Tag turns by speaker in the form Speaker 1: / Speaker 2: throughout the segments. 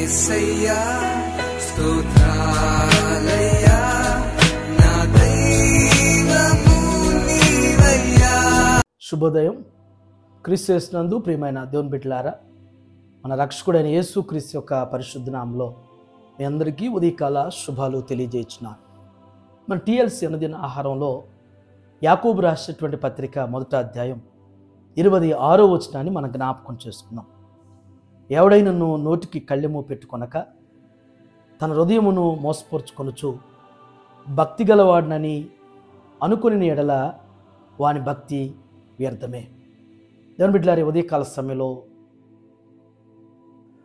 Speaker 1: యేసయ్యా స్తోత్రాలయ్యా నా దైవము నీవయ్యా.
Speaker 2: శుభోదయం. క్రీస్తు యేసునందు ప్రియమైన దేవుని బిడ్డలారా, మన రక్షకుడైన యేసు క్రీస్తు యొక్క పరిశుద్ధ నామములో మీ అందరికీ ఉదయకాల శుభాలు తెలియజేస్తున్నాను. మన టీఎల్సీ అనుదిన ఆహారంలో యాకోబు రాసినటువంటి పత్రిక 1వ అధ్యాయం 26వ వచనాన్ని మనం జ్ఞాపకం చేసుకుందాం. ఎవడైనను నోటికి కళ్ళెము పెట్టుకొనక తన హృదయమును మోసపరుచుకొనుచు భక్తి గలవాడినని అనుకుని ఎడల వాని భక్తి వ్యర్థమే. దేవుని బిడ్డలారా, ఉదయకాల సమయంలో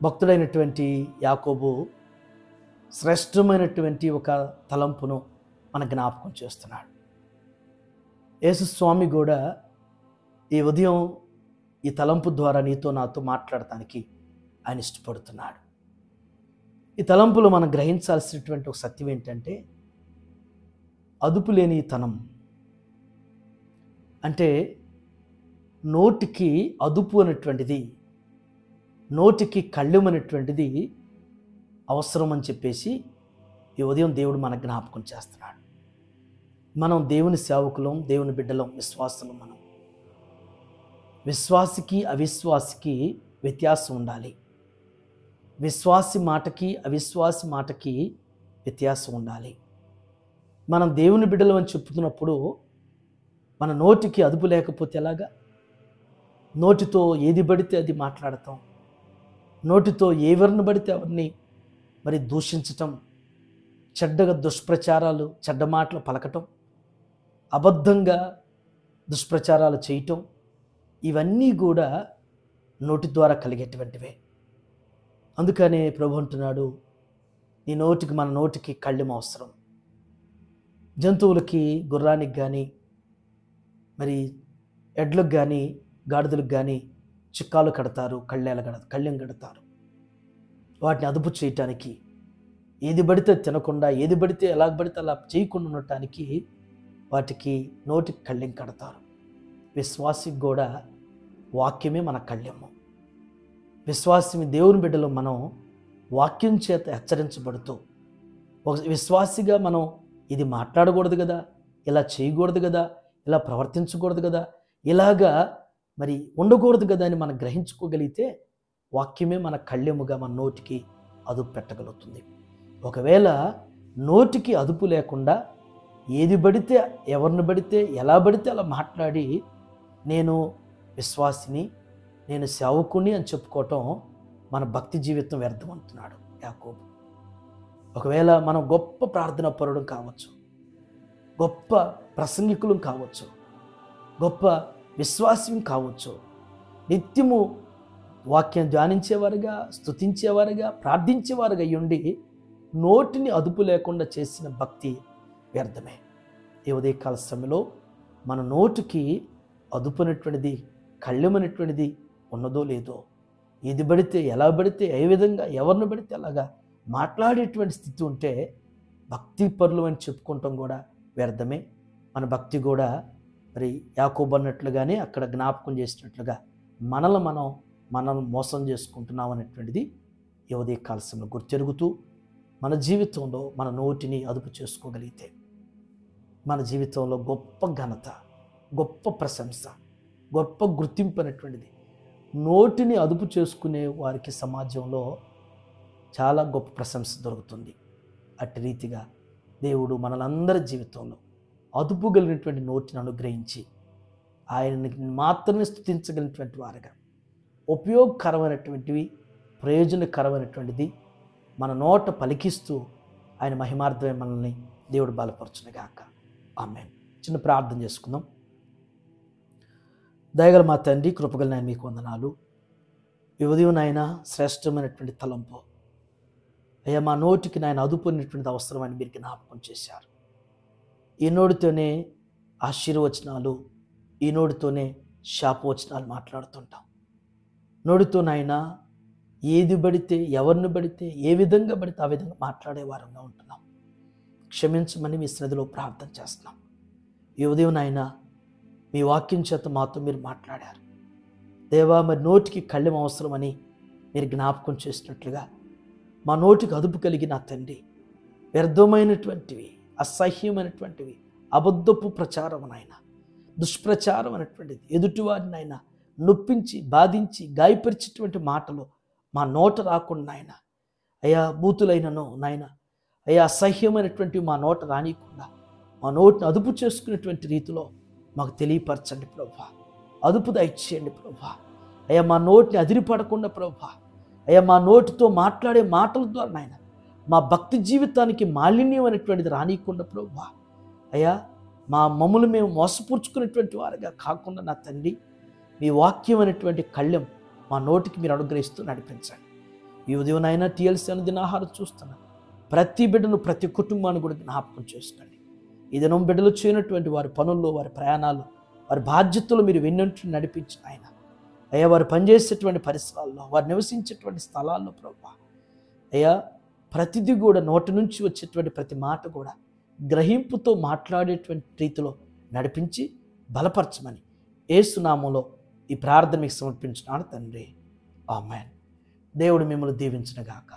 Speaker 2: భక్తుడైనటువంటి యాకోబు శ్రేష్టమైనటువంటి ఒక తలంపును మన జ్ఞాపకం చేస్తున్నాడు. యేసు స్వామి కూడా ఈ ఉదయం ఈ తలంపు ద్వారా నీతో నాతో మాట్లాడటానికి ఆయన ఇష్టపడుతున్నాడు. ఈ తలంపులో మనం గ్రహించాల్సినటువంటి ఒక సత్యం ఏంటంటే, అదుపు లేని తనం. అంటే నోటికి అదుపు అనేటువంటిది, నోటికి కళ్ళెం అనేటువంటిది అవసరం అని చెప్పేసి ఈ ఉదయం దేవుడు మన జ్ఞాపకం చేస్తున్నాడు. మనం దేవుని సేవకులం, దేవుని బిడ్డలం, విశ్వాసులం. మనం విశ్వాసికి అవిశ్వాసికి వ్యత్యాసం ఉండాలి. విశ్వాసి మాటకి అవిశ్వాసి మాటకి వ్యత్యాసం ఉండాలి. మనం దేవుని బిడ్డలం అని చెప్పుతున్నప్పుడు మన నోటికి అదుపు లేకపోతే ఎలాగా? నోటితో ఏది పడితే అది మాట్లాడటం, నోటితో ఎవరిని పడితే ఎవరిని మరి దూషించటం, చెడ్డగా దుష్ప్రచారాలు, చెడ్డ మాటలు పలకటం, అబద్ధంగా దుష్ప్రచారాలు చేయటం, ఇవన్నీ కూడా నోటి ద్వారా కలిగేటువంటివే. అందుకనే ప్రభు అంటున్నాడు, నీ నోటికి, మన నోటికి కళ్ళెం అవసరం. జంతువులకి, గుర్రానికి కానీ, మరి ఎడ్లకు కానీ, గాడిదలకు కానీ చిక్కాలు కడతారు, కళ్ళెం కడతారు. వాటిని అదుపు చేయటానికి, ఏది పడితే తినకుండా, ఏది పడితే ఎలా పడితే అలా చేయకుండా ఉండటానికి వాటికి నోటికి కళ్ళెం కడతారు. విశ్వాసికి కూడా వాక్యమే మన కళ్ళెము. విశ్వాసి దేవుని బిడ్డలో మనం వాక్యం చేత హెచ్చరించబడుతూ, ఒక విశ్వాసిగా మనం ఇది మాట్లాడకూడదు కదా, ఇలా చేయకూడదు కదా, ఇలా ప్రవర్తించకూడదు కదా, ఇలాగా మరి ఉండకూడదు కదా అని మనం గ్రహించుకోగలిగితే వాక్యమే మన కళ్ళెముగా మన నోటికి అదుపు పెట్టగలుగుతుంది. ఒకవేళ నోటికి అదుపు లేకుండా ఏది పడితే, ఎవరిని పడితే, ఎలా పడితే అలా మాట్లాడి నేను విశ్వాసిని, నేను సేవకుని అని చెప్పుకోవటం మన భక్తి జీవితం వ్యర్థం అంటున్నాడు యాకోబు. ఒకవేళ మనం గొప్ప ప్రార్థనా పరుడం కావచ్చు, గొప్ప ప్రసంగికులం కావచ్చు, గొప్ప విశ్వాసం కావచ్చు, నిత్యము వాక్యం ధ్యానించేవారుగా, స్తుతించేవారుగా, ప్రార్థించేవారుగా అయ్యుండి నోటిని అదుపు లేకుండా చేసిన భక్తి వ్యర్థమే. ఈ ఉదయకాల సమయంలో మన నోటికి అదుపునటువంటిది, కళ్ళెమనేటువంటిది ఉన్నదో లేదో, ఏది పడితే, ఎలా పడితే, ఏ విధంగా ఎవరిని పడితే అలాగా మాట్లాడేటువంటి స్థితి ఉంటే భక్తి పరులు అని చెప్పుకుంటాం కూడా వ్యర్థమే. మన భక్తి కూడా మరి యాకోబు అన్నట్లుగానే అక్కడ జ్ఞాపకం చేసినట్లుగా మనం మోసం చేసుకుంటున్నాం అనేటువంటిది ఈ ఉదయకాల సమయంలో గుర్తెరుగుతూ మన జీవితంలో మన నోటిని అదుపు చేసుకోగలిగితే మన జీవితంలో గొప్ప ఘనత, గొప్ప ప్రశంస, గొప్ప గుర్తింపు అనేటువంటిది. నోటిని అదుపు చేసుకునే వారికి సమాజంలో చాలా గొప్ప ప్రశంస దొరుకుతుంది. అట్టి రీతిగా దేవుడు మనలందరి జీవితంలో అదుపు కలిగినటువంటి నోటిని అనుగ్రహించి ఆయనని మాత్రమే స్తుతించగలిగినటువంటి వారుగా, ఉపయోగకరమైనటువంటివి, ప్రయోజనకరమైనటువంటిది మన నోట పలికిస్తూ ఆయన మహిమార్థమే మనల్ని దేవుడు బలపరచునుగాక. ఆమేన్. చిన్న ప్రార్థన చేసుకుందాం. దయగల మా తండ్రి, కృపగల నాయన, మీకు వందనాలు. ఈ ఉదయం నాయన శ్రేష్టమైనటువంటి తలంపు అయ్యా, మా నోటికి నాయన అదుపునేటువంటి అవసరమని మీరు జ్ఞాపకం చేశారు. ఈ నోటితోనే ఆశీర్వచనాలు, ఈ నోటితోనే శాపవచనాలు మాట్లాడుతుంటాం. నోటితో నాయన ఏది పడితే, ఎవరిని పడితే, ఏ విధంగా పడితే ఆ విధంగా మాట్లాడే వారంగా ఉంటున్నాం. క్షమించమని మీ సన్నిధిలో ప్రార్థన చేస్తున్నాం. ఈ ఉదయం నాయన మీ వాక్యం చేత మాతో మీరు మాట్లాడారు. దేవా, మరి నోటికి కళ్ళెం అవసరమని మీరు జ్ఞాపకం చేసినట్లుగా మా నోటికి అదుపు కలిగి నా తండ్రి వ్యర్థమైనటువంటివి, అసహ్యమైనటువంటివి, అబద్ధపు ప్రచారం నాయన, దుష్ప్రచారం అనేటువంటిది, ఎదుటివారిని ఆయన నొప్పించి బాధించి గాయపరిచేటువంటి మాటలు మా నోట రాకుండా నాయన, అయ్యా బూతులైనను నాయన, అయ్యా అసహ్యమైనటువంటివి మా నోట రానియకుండా మా నోటిని అదుపు చేసుకునేటువంటి రీతిలో మాకు తెలియపరచండి ప్రభువా. అదుపు దయచేయండి ప్రభువా. అయ్యా మా నోటిని అదిరిపడకుండా ప్రభువా, అయ్యా మా నోటితో మాట్లాడే మాటల ద్వారా నాయన మా భక్తి జీవితానికి మాలిన్యం అనేటువంటిది రానియకుండా ప్రభువా, అయ్యా మా మమ్ములు మేము మోసపూర్చుకునేటువంటి వారిగా కాకుండా నా తండ్రి మీ వాక్యం అనేటువంటి కళ్యం మా నోటికి మీరు అనుగ్రహిస్తూ నడిపించండి. ఈ ఉదయం అయినా టీఎల్సీ అనుదిన ఆహారం చూస్తున్నా ప్రతి బిడ్డను, ప్రతి కుటుంబాన్ని కూడా జ్ఞాపకం చేసుకోండి. ఈ దినం బిడ్డలు చేయనటువంటి వారి పనుల్లో, వారి ప్రయాణాలు, వారి బాధ్యతలు మీరు వెన్నంటి నడిపించిన ఆయన, అయ్యా వారు పనిచేసేటువంటి పరిసరాల్లో, వారు నివసించేటువంటి స్థలాల్లో ప్రభువా, అయ్యా ప్రతిదీ కూడా నోటి నుంచి వచ్చేటువంటి ప్రతి మాట కూడా గ్రహింపుతో మాట్లాడేటువంటి రీతిలో నడిపించి బలపరచమని యేసు నామములో ఈ ప్రార్థన మీకు సమర్పించున్నాను తండ్రి. ఆమేన్. దేవుడు మిమ్మల్ని దీవించును గాక.